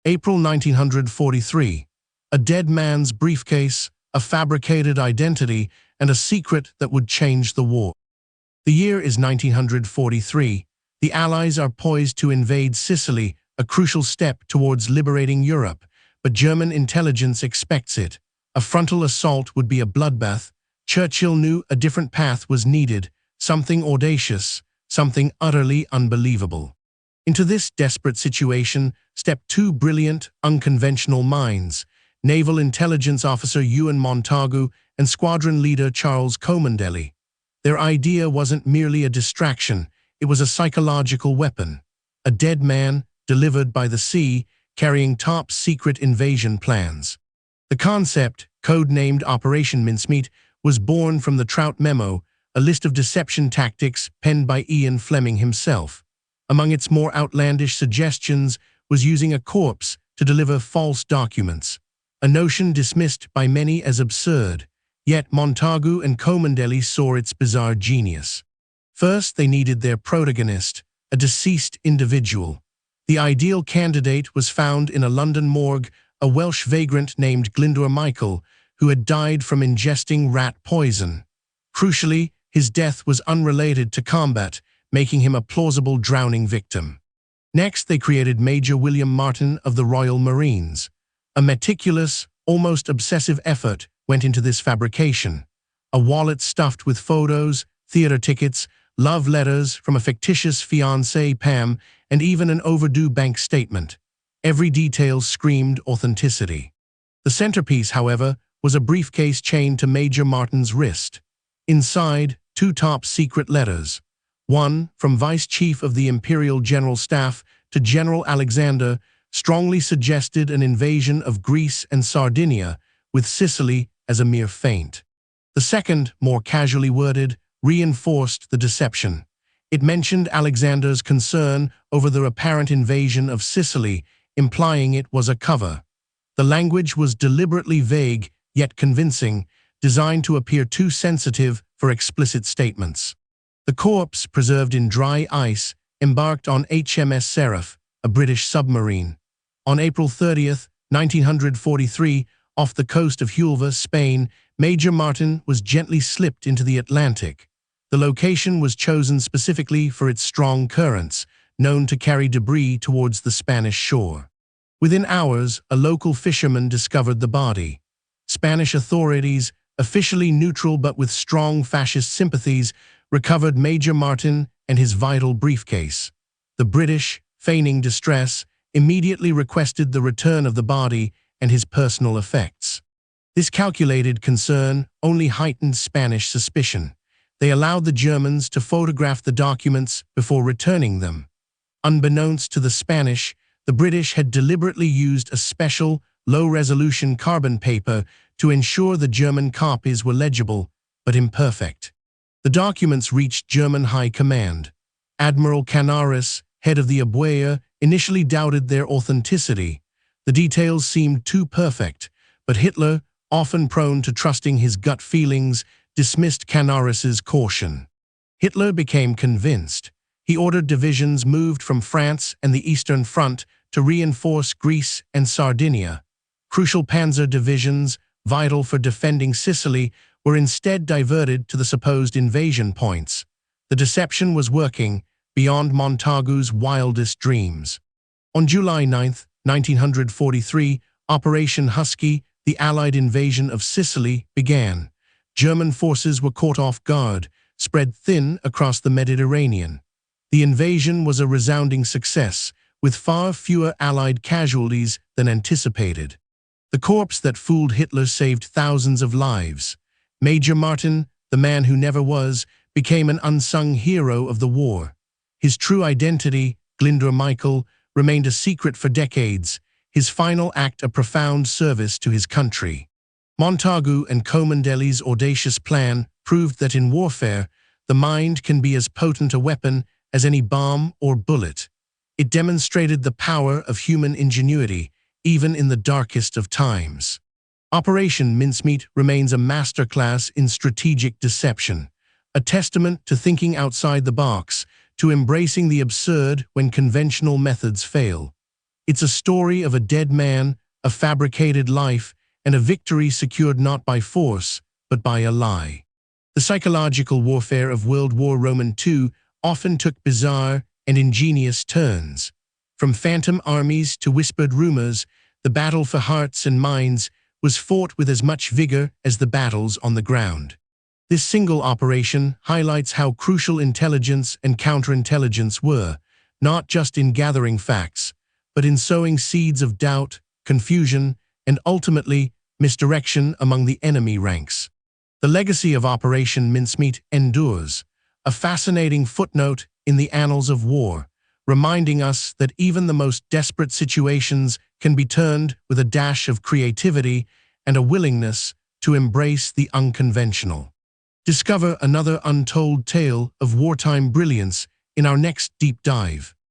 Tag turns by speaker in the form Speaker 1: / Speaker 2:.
Speaker 1: April 1943. A dead man's briefcase, a fabricated identity, and a secret that would change the war. The year is 1943. The Allies are poised to invade Sicily, a crucial step towards liberating Europe, but German intelligence expects it. A frontal assault would be a bloodbath. Churchill knew a different path was needed, something audacious, something utterly unbelievable. Into this desperate situation stepped two brilliant, unconventional minds, Naval Intelligence Officer Ewan Montagu and Squadron Leader Charles Comandelli. Their idea wasn't merely a distraction, it was a psychological weapon. A dead man, delivered by the sea, carrying top-secret invasion plans. The concept, code-named Operation Mincemeat, was born from the Trout Memo, a list of deception tactics penned by Ian Fleming himself. Among its more outlandish suggestions was using a corpse to deliver false documents, a notion dismissed by many as absurd. Yet Montagu and Comandelli saw its bizarre genius. First, they needed their protagonist, a deceased individual. The ideal candidate was found in a London morgue, a Welsh vagrant named Glyndwr Michael, who had died from ingesting rat poison. Crucially, his death was unrelated to combat, making him a plausible drowning victim. Next, they created Major William Martin of the Royal Marines. A meticulous, almost obsessive effort went into this fabrication. A wallet stuffed with photos, theater tickets, love letters from a fictitious fiancée Pam, and even an overdue bank statement. Every detail screamed authenticity. The centerpiece, however, was a briefcase chained to Major Martin's wrist. Inside, two top-secret letters. One, from Vice Chief of the Imperial General Staff to General Alexander, strongly suggested an invasion of Greece and Sardinia, with Sicily as a mere feint. The second, more casually worded, reinforced the deception. It mentioned Alexander's concern over the apparent invasion of Sicily, implying it was a cover. The language was deliberately vague, yet convincing, designed to appear too sensitive for explicit statements. The corpse, preserved in dry ice, embarked on HMS Seraph, a British submarine. On April 30, 1943, off the coast of Huelva, Spain, Major Martin was gently slipped into the Atlantic. The location was chosen specifically for its strong currents, known to carry debris towards the Spanish shore. Within hours, a local fisherman discovered the body. Spanish authorities, officially neutral but with strong fascist sympathies, recovered Major Martin and his vital briefcase. The British, feigning distress, immediately requested the return of the body and his personal effects. This calculated concern only heightened Spanish suspicion. They allowed the Germans to photograph the documents before returning them. Unbeknownst to the Spanish, the British had deliberately used a special, low-resolution carbon paper to ensure the German copies were legible, but imperfect. The documents reached German High Command. Admiral Canaris, head of the wwiiarchives, initially doubted their authenticity. The details seemed too perfect, but Hitler, often prone to trusting his gut feelings, dismissed Canaris's caution. Hitler became convinced. He ordered divisions moved from France and the Eastern Front to reinforce Greece and Sardinia. Crucial panzer divisions, vital for defending Sicily, were instead diverted to the supposed invasion points. The deception was working beyond Montagu's wildest dreams. On July 9, 1943, Operation Husky, the Allied invasion of Sicily, began. German forces were caught off guard, spread thin across the Mediterranean. The invasion was a resounding success, with far fewer Allied casualties than anticipated. The corpse that fooled Hitler saved thousands of lives. Major Martin, the man who never was, became an unsung hero of the war. His true identity, Glyndwr Michael, remained a secret for decades, his final act a profound service to his country. Montagu and Comandelli's audacious plan proved that in warfare, the mind can be as potent a weapon as any bomb or bullet. It demonstrated the power of human ingenuity, even in the darkest of times. Operation Mincemeat remains a masterclass in strategic deception, a testament to thinking outside the box, to embracing the absurd when conventional methods fail. It's a story of a dead man, a fabricated life, and a victory secured not by force, but by a lie. The psychological warfare of World War II often took bizarre and ingenious turns. From phantom armies to whispered rumors, the battle for hearts and minds was fought with as much vigor as the battles on the ground. This single operation highlights how crucial intelligence and counterintelligence were, not just in gathering facts, but in sowing seeds of doubt, confusion, and ultimately misdirection among the enemy ranks. The legacy of Operation Mincemeat endures, a fascinating footnote in the annals of war, reminding us that even the most desperate situations can be turned with a dash of creativity and a willingness to embrace the unconventional. Discover another untold tale of wartime brilliance in our next deep dive.